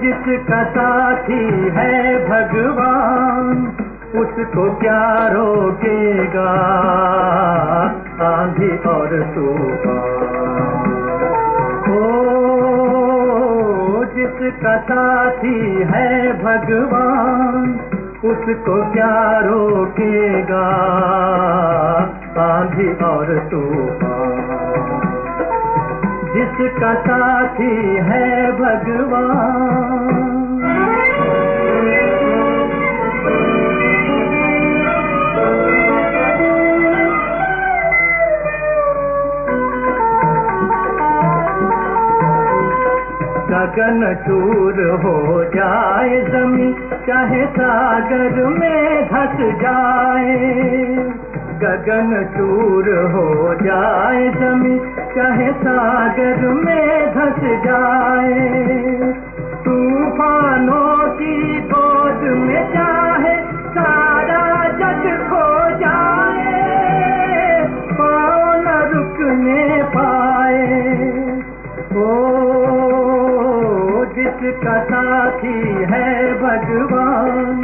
जिसका साथी है भगवान उसको क्या रोकेगा आंधी और तूफान। ओ जिसका साथी है भगवान उसको क्या रोकेगा आंधी और तूफान। जिसका साथी है भगवान। गगन चूर हो जाए जमीन चाहे सागर में धस जाए। गगन चूर हो जाए जमीन चाहे सागर में धस जाए। तूफानों की गोद में चाहे सारा जग खो जाए पाँव न रुकने पाए। ओ जिसका साथी है भगवान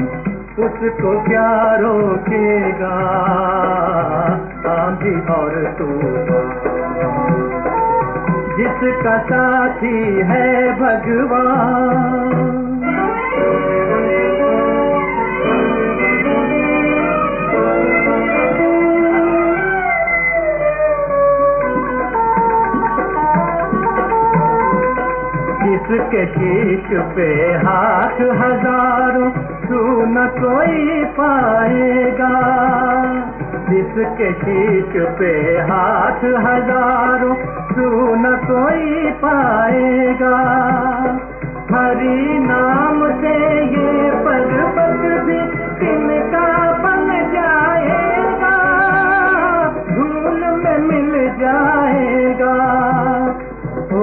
उसको क्या रोकेगा आंधी और तूफान। जिसका साथी है भगवान। जिसके शीश पे हाथ हजारों छू न कोई पाएगा। जिसके शीश पे हाथ हजारों छू न कोई पाएगा। हरि नाम से ये पर्वत भी तिनका बन जाएगा धूल में मिल जाएगा। ओ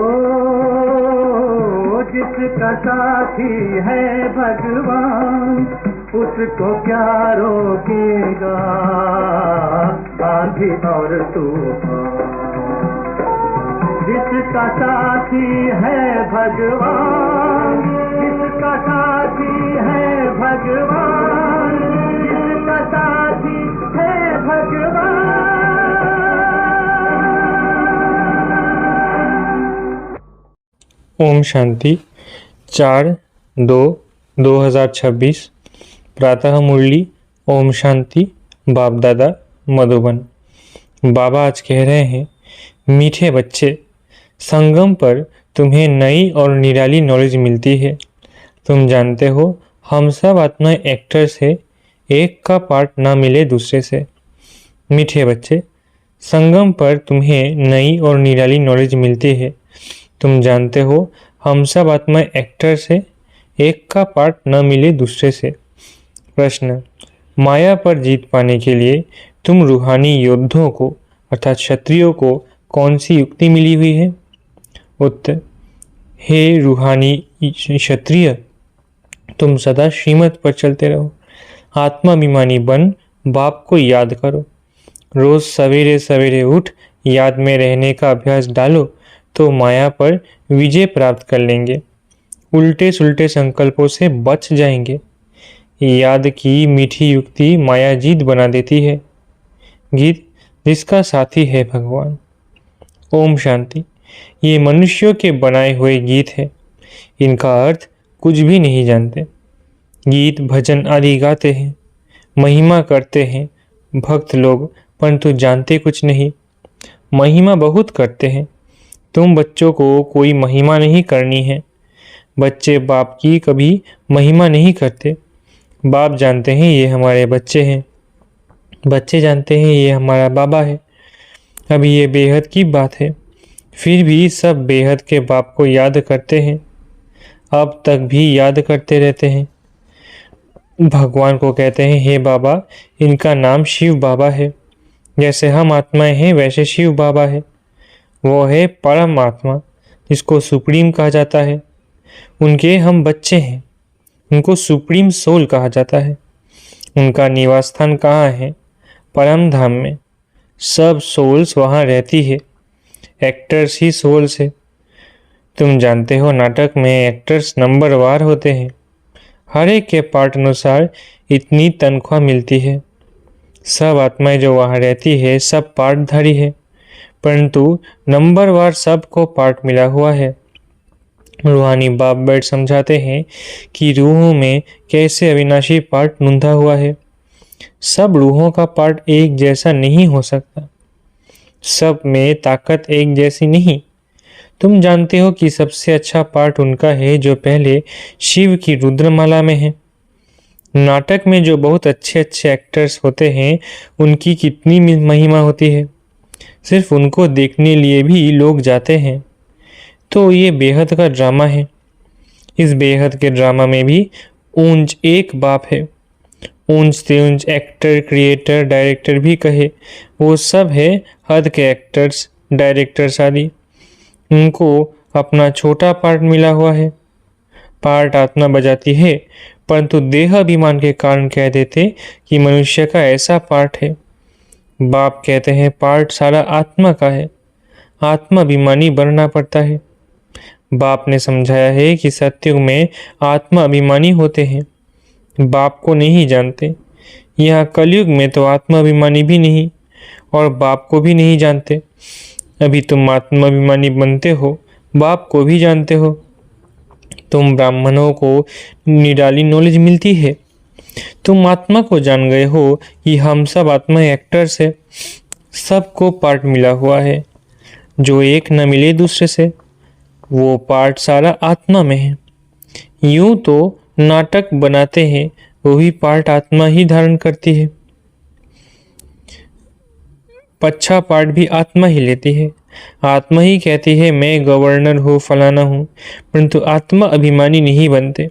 जिसका साथी है भगवान उसको क्या रोकेगा आंधी और तूफान। जिसका साथी है भगवान जिसका साथी है भगवान जिसका साथी है भगवान। ओम शांति 4/2/2026 प्रातः मुरली। ओम शांति। बाप दादा मधुबन। बाबा आज कह रहे हैं, मीठे बच्चे, संगम पर तुम्हें नई और निराली नॉलेज मिलती है। तुम जानते हो हम सब आत्माएं एक्टर्स है, एक का पार्ट ना मिले दूसरे से। मीठे बच्चे, संगम पर तुम्हें नई और निराली नॉलेज मिलती है। तुम जानते हो हम सब आत्माएं एक्टर्स है, एक का पार्ट न मिले दूसरे से। प्रश्न, माया पर जीत पाने के लिए तुम रूहानी योद्धों को अर्थात क्षत्रियों को कौन सी युक्ति मिली हुई है? उत्तर, हे रूहानी क्षत्रिय, तुम सदा श्रीमत पर चलते रहो। आत्माभिमानी बन बाप को याद करो। रोज सवेरे सवेरे उठ याद में रहने का अभ्यास डालो तो माया पर विजय प्राप्त कर लेंगे। उल्टे सुल्टे संकल्पों से बच जाएंगे। याद की मीठी युक्ति माया जीत बना देती है। गीत जिसका साथी है भगवान। ओम शांति। ये मनुष्यों के बनाए हुए गीत है, इनका अर्थ कुछ भी नहीं जानते। गीत भजन आदि गाते हैं, महिमा करते हैं भक्त लोग, परंतु जानते कुछ नहीं। महिमा बहुत करते हैं। तुम बच्चों को कोई महिमा नहीं करनी है। बच्चे बाप की कभी महिमा नहीं करते। बाप जानते हैं ये हमारे बच्चे हैं, बच्चे जानते हैं ये हमारा बाबा है। अब ये बेहद की बात है, फिर भी सब बेहद के बाप को याद करते हैं, अब तक भी याद करते रहते हैं। भगवान को कहते हैं, हे बाबा, इनका नाम शिव बाबा है। जैसे हम आत्माएं हैं वैसे शिव बाबा है। वो है परम आत्मा, जिसको सुप्रीम कहा जाता है, उनके हम बच्चे हैं। उनको सुप्रीम सोल कहा जाता है। उनका निवास स्थान कहाँ है? परम धाम में। सब सोल्स वहाँ रहती है। एक्टर्स ही सोल्स है। तुम जानते हो नाटक में एक्टर्स नंबरवार होते हैं। हर एक के पार्ट अनुसार इतनी तनख्वाह मिलती है। सब आत्माएं जो वहाँ रहती है सब पार्टधारी है, परंतु नंबरवार सबको पार्ट मिला हुआ है। रूहानी बाप बैठ समझाते हैं कि रूहों में कैसे अविनाशी पार्ट नूंधा हुआ है। सब रूहों का पार्ट एक जैसा नहीं हो सकता। सब में ताकत एक जैसी नहीं। तुम जानते हो कि सबसे अच्छा पार्ट उनका है जो पहले शिव की रुद्रमाला में है। नाटक में जो बहुत अच्छे अच्छे एक्टर्स होते हैं उनकी कितनी महिमा होती है। सिर्फ उनको देखने लिए भी लोग जाते हैं। तो ये बेहद का ड्रामा है। इस बेहद के ड्रामा में भी ऊंच एक बाप है। ऊंच से ऊंच एक्टर, क्रिएटर, डायरेक्टर भी कहे, वो सब है हद के एक्टर्स, डायरेक्टर्स आदि। उनको अपना छोटा पार्ट मिला हुआ है। पार्ट आत्मा बजाती है, परंतु देह अभिमान के कारण कह देते कि मनुष्य का ऐसा पार्ट है। बाप कहते हैं पार्ट सारा आत्मा का है। आत्मा अभिमानी बनना पड़ता है। बाप ने समझाया है कि सत्युग में आत्मा अभिमानी होते हैं। बाप को नहीं जानते। यहाँ कलयुग में तो आत्मा अभिमानी भी नहीं और बाप को भी नहीं जानते। अभी तुम आत्मा अभिमानी बनते हो, बाप को भी जानते हो। तुम ब्राह्मणों को निराली नॉलेज मिलती है। तुम आत्मा को जान गए हो कि हम सब आत्मा एक्टर्स है। सबको पार्ट मिला हुआ है। जो एक न मिले दूसरे से, वो पार्ट सारा आत्मा में है। यूं तो नाटक बनाते हैं, वही पार्ट आत्मा ही धारण करती है। अच्छा पार्ट भी आत्मा ही लेती है। आत्मा ही कहती है मैं गवर्नर हूँ, फलाना हूँ, परंतु आत्मा अभिमानी नहीं बनते।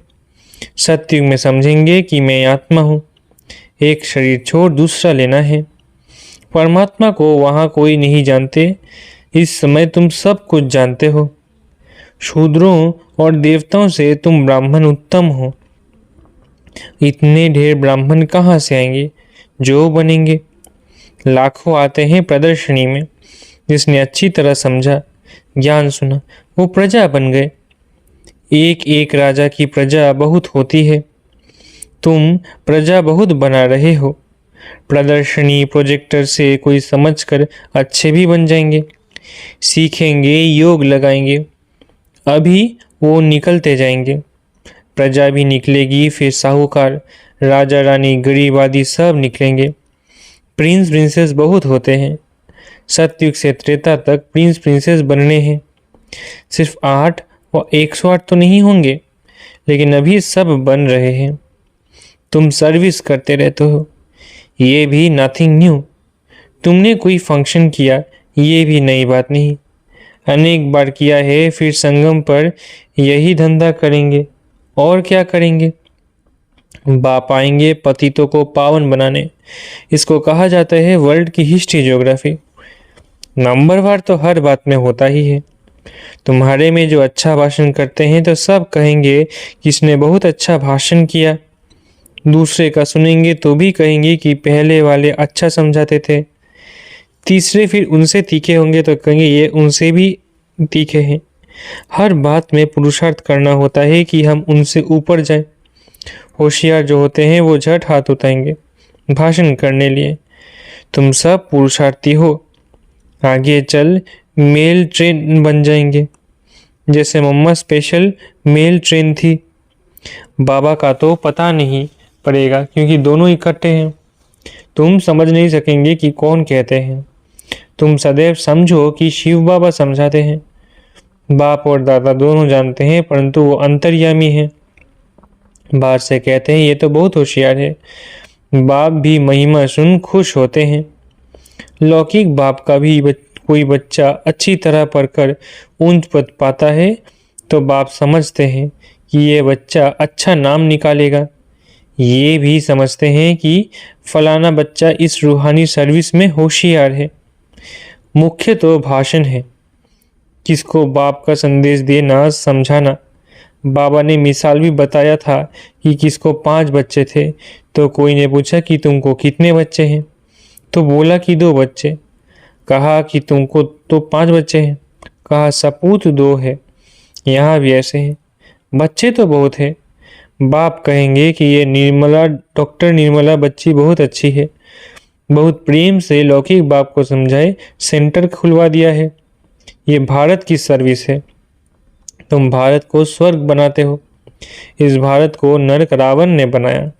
सत्युग में समझेंगे कि मैं आत्मा हूँ। एक शरीर छोड़ दूसरा लेना है। परमात्मा को वहाँ कोई नहीं जानते। इस समय तुम सब कुछ जानते हो। शूद्रों और देवताओं से तुम ब्राह्मण उत्तम हो। इतने ढेर ब्राह्मण कहाँ से आएंगे? जो बनेंगे। लाखों आते हैं प्रदर्शनी में। जिसने अच्छी तरह समझा, ज्ञान सुना, वो प्रजा बन गए। एक एक राजा की प्रजा बहुत होती है। तुम प्रजा बहुत बना रहे हो। प्रदर्शनी प्रोजेक्टर से कोई समझकर अच्छे भी बन जाएंगे। सीखेंगे, योग लगाएंगे, अभी वो निकलते जाएंगे। प्रजा भी निकलेगी, फिर साहूकार, राजा रानी, गरीब आदि सब निकलेंगे। प्रिंस प्रिंसेस बहुत होते हैं। सतयुग से त्रेता तक प्रिंस प्रिंसेस बनने हैं। सिर्फ 8 और 108 तो नहीं होंगे, लेकिन अभी सब बन रहे हैं। तुम सर्विस करते रहते हो, ये भी नथिंग न्यू। तुमने कोई फंक्शन किया, ये भी नई बात नहीं। अनेक बार किया है, फिर संगम पर यही धंधा करेंगे। और क्या करेंगे? बाप आएंगे पतितों को पावन बनाने। इसको कहा जाता है वर्ल्ड की हिस्ट्री ज्योग्राफी। नंबरवार तो हर बात में होता ही है। तुम्हारे में जो अच्छा भाषण करते हैं तो सब कहेंगे कि इसने बहुत अच्छा भाषण किया। दूसरे का सुनेंगे तो भी कहेंगे कि पहले वाले अच्छा समझाते थे। तीसरे फिर उनसे तीखे होंगे तो कहेंगे ये उनसे भी तीखे हैं। हर बात में पुरुषार्थ करना होता है कि हम उनसे ऊपर जाएं। होशियार जो होते हैं वो झट हाथ उठाएंगे भाषण करने लिए। तुम सब पुरुषार्थी हो। आगे चल मेल ट्रेन बन जाएंगे, जैसे मम्मा स्पेशल मेल ट्रेन थी। बाबा का तो पता नहीं पड़ेगा क्योंकि दोनों इकट्ठे हैं। तुम समझ नहीं सकेंगे कि कौन कहते हैं। तुम सदैव समझो कि शिव बाबा समझाते हैं। बाप और दादा दोनों जानते हैं, परंतु वो अंतर्यामी हैं। बाहर से कहते हैं ये तो बहुत होशियार है। बाप भी महिमा सुन खुश होते हैं। लौकिक बाप का भी कोई बच्चा अच्छी तरह पढ़कर ऊंच पद पाता है तो बाप समझते हैं कि ये बच्चा अच्छा नाम निकालेगा। ये भी समझते हैं कि फलाना बच्चा इस रूहानी सर्विस में होशियार है। मुख्य तो भाषण है। किसको बाप का संदेश देना समझाना। बाबा ने मिसाल भी बताया था कि किसको 5 बच्चे थे, तो कोई ने पूछा कि तुमको कितने बच्चे हैं, तो बोला कि 2 बच्चे। कहा कि तुमको तो 5 बच्चे हैं। कहा सपूत 2 है। यहाँ भी ऐसे हैं, बच्चे तो बहुत हैं। बाप कहेंगे कि ये निर्मला, डॉक्टर निर्मला बच्ची बहुत अच्छी है, बहुत प्रेम से लौकिक बाप को समझाए सेंटर खुलवा दिया है। ये भारत की सर्विस है। तुम भारत को स्वर्ग बनाते हो, इस भारत को नरक रावण ने बनाया।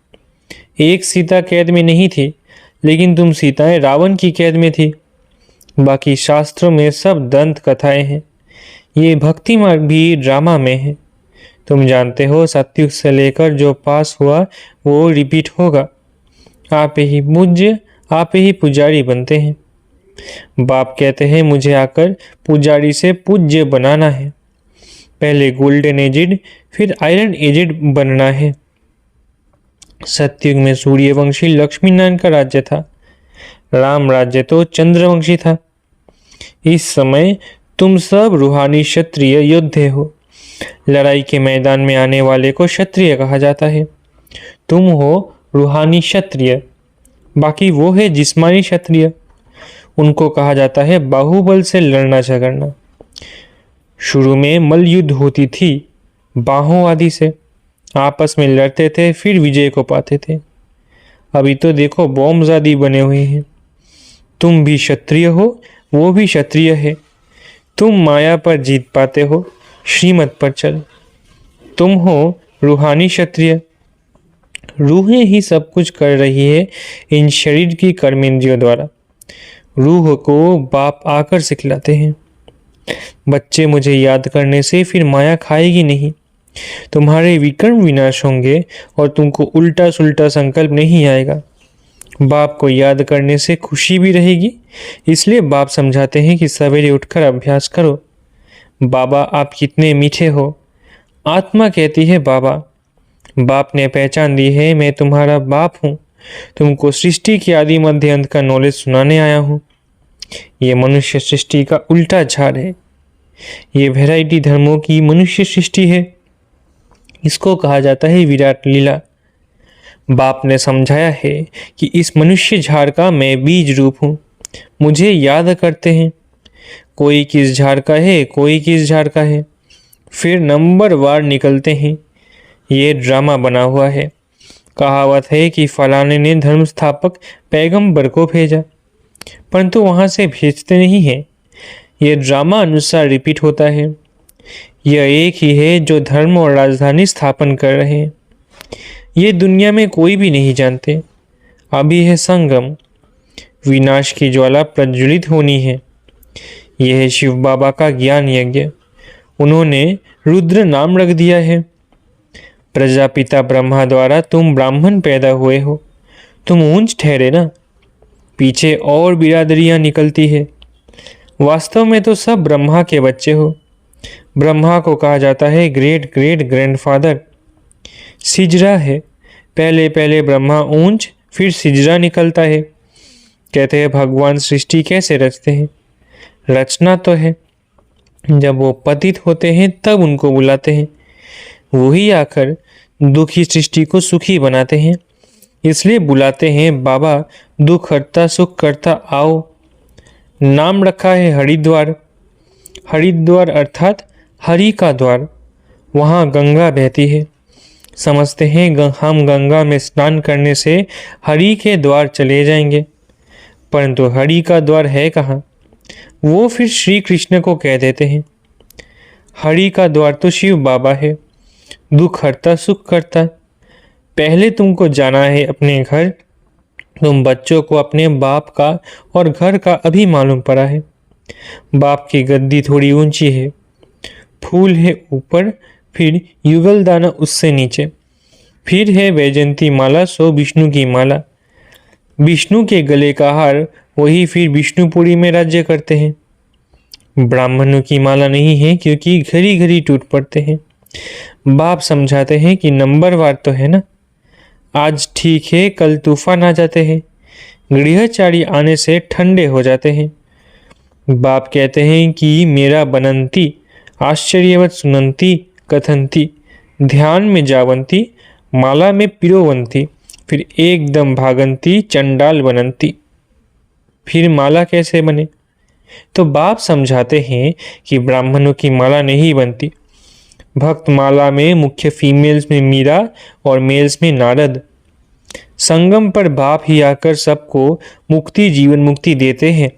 एक सीता कैद में नहीं थी, लेकिन तुम सीताएं रावण की कैद में थी। बाकी शास्त्रों में सब दंत कथाएं हैं, ये भक्ति मार्ग भी ड्रामा में है। तुम जानते हो सतयुग से लेकर जो पास हुआ वो रिपीट होगा। आप ही पूज्य, आप ही पुजारी बनते हैं। बाप कहते हैं मुझे आकर पुजारी से पूज्य बनाना है। पहले गोल्डन एजिड फिर आयरन एजिड बनना है। सतयुग में सूर्यवंशी लक्ष्मी नारायण का राज्य था, राम राज्य तो चंद्रवंशी था। इस समय तुम सब रूहानी क्षत्रिय योद्धे हो। लड़ाई के मैदान में आने वाले को क्षत्रिय कहा जाता है। तुम हो रूहानी क्षत्रिय, बाकी वो है जिस्मानी क्षत्रिय, उनको कहा जाता है बाहुबल से लड़ना झगड़ना। शुरू में मल्ल युद्ध होती थी, बाहों आदि से आपस में लड़ते थे, फिर विजय को पाते थे। अभी तो देखो बॉम्बजादी बने हुए हैं। तुम भी क्षत्रिय हो, वो भी क्षत्रिय है। तुम माया पर जीत पाते हो, श्रीमत पर चल। तुम हो रूहानी क्षत्रिय। रूहें ही सब कुछ कर रही है इन शरीर की कर्मेंद्रियों द्वारा। रूह को बाप आकर सिखलाते हैं। बच्चे मुझे याद करने से फिर माया खाएगी नहीं। तुम्हारे विकर्म विनाश होंगे और तुमको उल्टा सुल्टा संकल्प नहीं आएगा। बाप को याद करने से खुशी भी रहेगी, इसलिए बाप समझाते हैं कि सवेरे उठकर अभ्यास करो। बाबा आप कितने मीठे हो। आत्मा कहती है बाबा। बाप ने पहचान दी है मैं तुम्हारा बाप हूँ। तुमको सृष्टि की आदि मध्य अंत का नॉलेज सुनाने आया हूँ। ये मनुष्य सृष्टि का उल्टा झाड़ है। ये वैरायटी धर्मों की मनुष्य सृष्टि है। इसको कहा जाता है विराट लीला। बाप ने समझाया है कि इस मनुष्य झाड़ का मैं बीज रूप हूँ। मुझे याद करते हैं। कोई किस झाड़ का है, कोई किस झाड़ का है, फिर नंबर वार निकलते हैं। ये ड्रामा बना हुआ है। कहावत है कि फलाने ने धर्म स्थापक पैगंबर को भेजा, परंतु वहाँ से भेजते नहीं है। ये ड्रामा अनुसार रिपीट होता है। यह एक ही है जो धर्म और राजधानी स्थापन कर रहे हैं। ये दुनिया में कोई भी नहीं जानते। अभी है संगम, विनाश की ज्वाला प्रज्वलित होनी है। यह है शिव बाबा का ज्ञान यज्ञ। उन्होंने रुद्र नाम रख दिया है। प्रजापिता ब्रह्मा द्वारा तुम ब्राह्मण पैदा हुए हो। तुम ऊंच ठहरे ना, पीछे और बिरादरियां निकलती है। वास्तव में तो सब ब्रह्मा के बच्चे हो। ब्रह्मा को कहा जाता है ग्रेट ग्रेट ग्रैंडफादर। सिजरा है, पहले पहले ब्रह्मा ऊंच फिर सिजरा निकलता है। कहते हैं भगवान सृष्टि कैसे रचते हैं। रचना तो है, जब वो पतित होते हैं तब उनको बुलाते हैं। वही आकर दुखी सृष्टि को सुखी बनाते हैं, इसलिए बुलाते हैं बाबा दुख हरता सुख करता आओ। नाम रखा है हरिद्वार। हरिद्वार अर्थात हरि का द्वार। वहाँ गंगा बहती है। समझते हैं हम गंगा में स्नान करने से हरि के द्वार चले जाएंगे, परंतु हरि का द्वार है कहाँ। वो फिर श्री कृष्ण को कह देते हैं। हरि का द्वार तो शिव बाबा है, दुख हरता सुख करता। पहले तुमको जाना है अपने घर। तुम बच्चों को अपने बाप का और घर का अभी मालूम पड़ा है। बाप की गद्दी थोड़ी ऊंची है, फूल है ऊपर, फिर युगल दाना उससे नीचे, फिर है वैजंती माला सो विष्णु की माला। विष्णु के गले का हार वही फिर विष्णुपुरी में राज्य करते हैं। ब्राह्मणों की माला नहीं है क्योंकि घड़ी घड़ी टूट पड़ते हैं। बाप समझाते हैं कि नंबरवार तो है ना, आज ठीक है कल तूफान आ जाते हैं, गृहचारी आने से ठंडे हो जाते हैं। बाप कहते हैं कि मेरा बनंती आश्चर्यवत सुनंती कथंती, ध्यान में जावंती माला में पिरोवंती, फिर एकदम भागंती चंडाल बनंती। फिर माला कैसे बने? तो बाप समझाते हैं कि ब्राह्मणों की माला नहीं बनती। भक्त माला में मुख्य फीमेल्स में मीरा और मेल्स में नारद। संगम पर बाप ही आकर सबको मुक्ति जीवन मुक्ति देते हैं।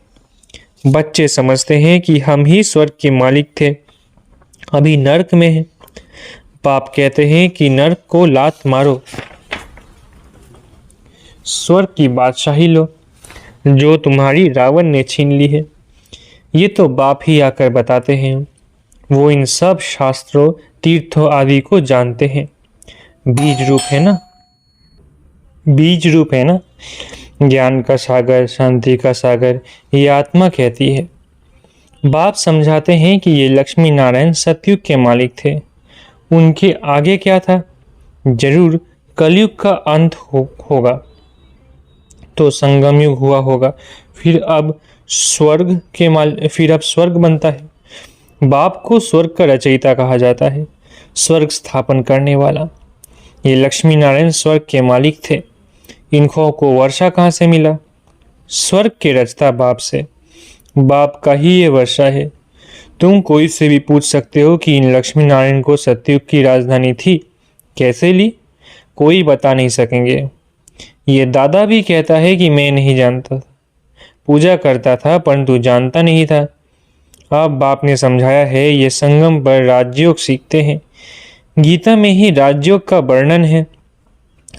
बच्चे समझते हैं कि हम ही स्वर्ग के मालिक थे, अभी नरक में हैं। बाप कहते हैं कि नरक को लात मारो, स्वर्ग की बादशाही लो जो तुम्हारी रावण ने छीन ली है। ये तो बाप ही आकर बताते हैं। वो इन सब शास्त्रों तीर्थों आदि को जानते हैं। बीज रूप है ना, बीज रूप है ना, ज्ञान का सागर, शांति का सागर, ये आत्मा कहती है। बाप समझाते हैं कि ये लक्ष्मी नारायण सतयुग के मालिक थे। उनके आगे क्या था? जरूर कलयुग का अंत होगा, तो संगम युग हुआ होगा। फिर अब स्वर्ग बनता है। बाप को स्वर्ग का रचयिता कहा जाता है, स्वर्ग स्थापन करने वाला। ये लक्ष्मी नारायण स्वर्ग के मालिक थे। इनको को वर्षा कहाँ से मिला? स्वर्ग के रचता बाप से। बाप का ही ये वर्षा है। तुम कोई से भी पूछ सकते हो कि इन लक्ष्मी नारायण को सतयुग की राजधानी थी, कैसे ली? कोई बता नहीं सकेंगे। ये दादा भी कहता है कि मैं नहीं जानता, पूजा करता था परंतु जानता नहीं था। अब बाप ने समझाया है ये संगम पर राजयोग सीखते हैं। गीता में ही राजयोग का वर्णन है।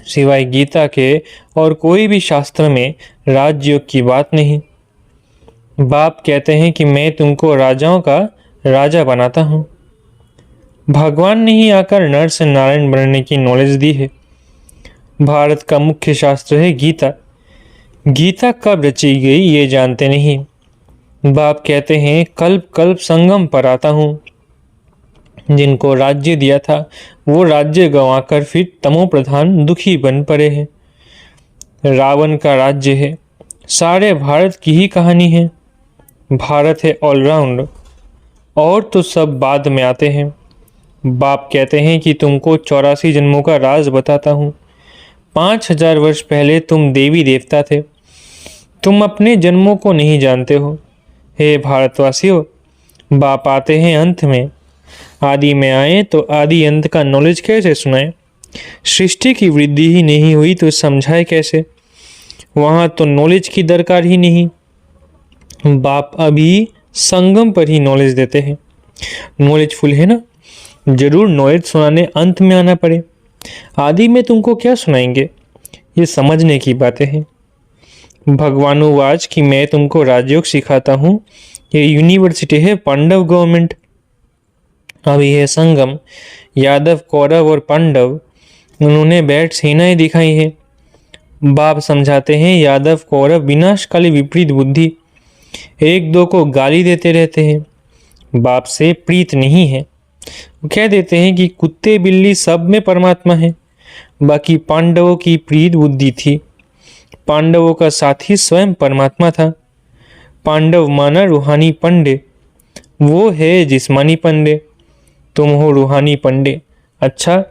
सिवाय गीता के और कोई भी शास्त्र में राजयोग की बात नहीं। बाप कहते हैं कि मैं तुमको राजाओं का राजा बनाता हूँ। भगवान ने ही आकर नर से नारायण बनने की नॉलेज दी है। भारत का मुख्य शास्त्र है गीता। गीता कब रची गई ये जानते नहीं। बाप कहते हैं कल्प कल्प संगम पर आता हूँ। जिनको राज्य दिया था वो राज्य गंवाकर फिर तमो प्रधान दुखी बन पड़े हैं। रावण का राज्य है, सारे भारत की ही कहानी है। भारत है ऑलराउंड, और तो सब बाद में आते हैं। बाप कहते हैं कि तुमको 84 जन्मों का राज बताता हूँ। 5000 वर्ष पहले तुम देवी देवता थे। तुम अपने जन्मों को नहीं जानते हो। हे भारतवासियों, बाप आते हैं अंत में। आदि में आए तो आदि अंत का नॉलेज कैसे सुनाए? सृष्टि की वृद्धि ही नहीं हुई तो समझाए कैसे? वहाँ तो नॉलेज की दरकार ही नहीं। बाप अभी संगम पर ही नॉलेज देते हैं। नॉलेजफुल है ना, जरूर नॉलेज सुनाने अंत में आना पड़े। आदि में तुमको क्या सुनाएंगे? ये समझने की बातें हैं। भगवानुवाच कि मैं तुमको राजयोग सिखाता हूँ। ये यूनिवर्सिटी है पांडव गवर्नमेंट। अभी है संगम। यादव, कौरव और पांडव उन्होंने बैठ सेनाएं दिखाई है। बाप समझाते हैं यादव कौरव विनाशकाली विपरीत बुद्धि, एक दो को गाली देते रहते हैं। बाप से प्रीत नहीं है। वो कह देते हैं कि कुत्ते बिल्ली सब में परमात्मा है। बाकी पांडवों की प्रीत बुद्धि थी। पांडवों का साथी स्वयं परमात्मा था। पांडव माना रूहानी पंडे, वो है जिस्मानी पंडे। तुम हो रूहानी पंडे। अच्छा,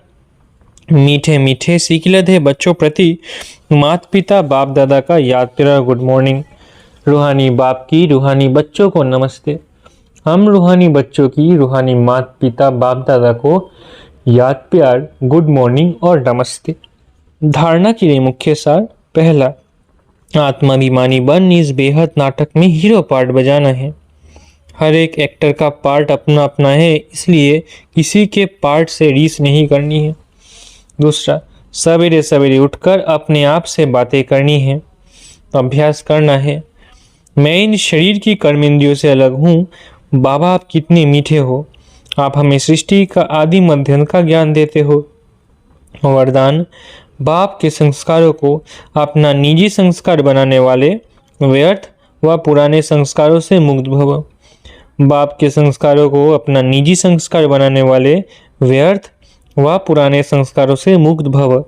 मीठे मीठे सीखलत है बच्चों प्रति माता पिता बाप दादा का याद प्यार गुड मॉर्निंग। रूहानी बाप की रूहानी बच्चों को नमस्ते। हम रूहानी बच्चों की रूहानी माता पिता बाप दादा को याद प्यार गुड मॉर्निंग और नमस्ते। धारणा के लिए मुख्य सार। पहला, आत्माभिमानी बन इस बेहद नाटक में हीरो पार्ट बजाना है। हर एक एक्टर का पार्ट अपना अपना है, इसलिए किसी के पार्ट से रीस नहीं करनी है। दूसरा, सवेरे सवेरे उठकर अपने आप से बातें करनी है, अभ्यास करना है। मैं इन शरीर की कर्मेंद्रियों से अलग हूँ। बाबा आप कितने मीठे हो। आप हमें सृष्टि का आदि मध्य का ज्ञान देते हो। वरदान, बाप के संस्कारों को अपना निजी संस्कार बनाने वाले व्यर्थ व पुराने संस्कारों से मुक्त भव। बाप के संस्कारों को अपना निजी संस्कार बनाने वाले व्यर्थ व पुराने संस्कारों से मुक्त भव।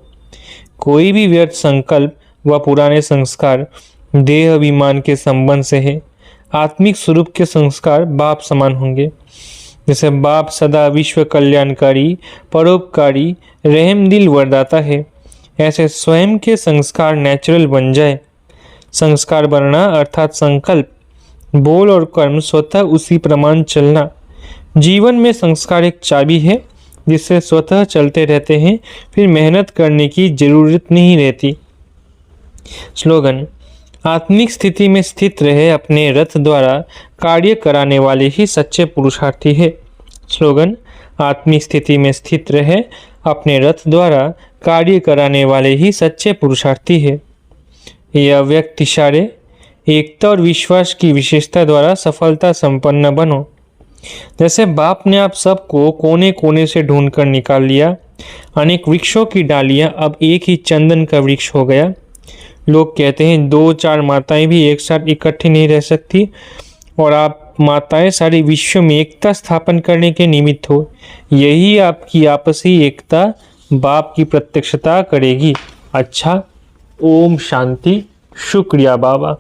कोई भी व्यर्थ संकल्प व पुराने संस्कार देह अभिमान के संबंध से है। आत्मिक स्वरूप के संस्कार बाप समान होंगे। जैसे बाप सदा विश्व कल्याणकारी, परोपकारी, रहमदिल वरदाता है, ऐसे स्वयं के संस्कार नेचुरल बन जाए। संस्कार बनना अर्थात संकल्प, बोल और कर्म स्वतः उसी प्रमाण चलना। जीवन में संस्कार एक चाबी है जिससे स्वतः चलते रहते हैं, फिर मेहनत करने की जरूरत नहीं रहती। स्लोगन: आत्मिक स्थिति में स्थित रहे अपने रथ द्वारा कार्य कराने वाले ही सच्चे पुरुषार्थी है। स्लोगन: आत्मिक स्थिति में स्थित रहे अपने रथ द्वारा कार्य कराने वाले ही सच्चे पुरुषार्थी है। यह अव्यक्त इशारे एकता और विश्वास की विशेषता द्वारा सफलता संपन्न बनो। जैसे बाप ने आप सबको कोने कोने से ढूंढकर निकाल लिया, अनेक वृक्षों की डालियां अब एक ही चंदन का वृक्ष हो गया। लोग कहते हैं 2-4 माताएं भी एक साथ इकट्ठी नहीं रह सकती, और आप माताएं सारे विश्व में एकता स्थापन करने के निमित्त हो। यही आपकी आपसी एकता बाप की प्रत्यक्षता करेगी। अच्छा, ओम शांति। शुक्रिया बाबा।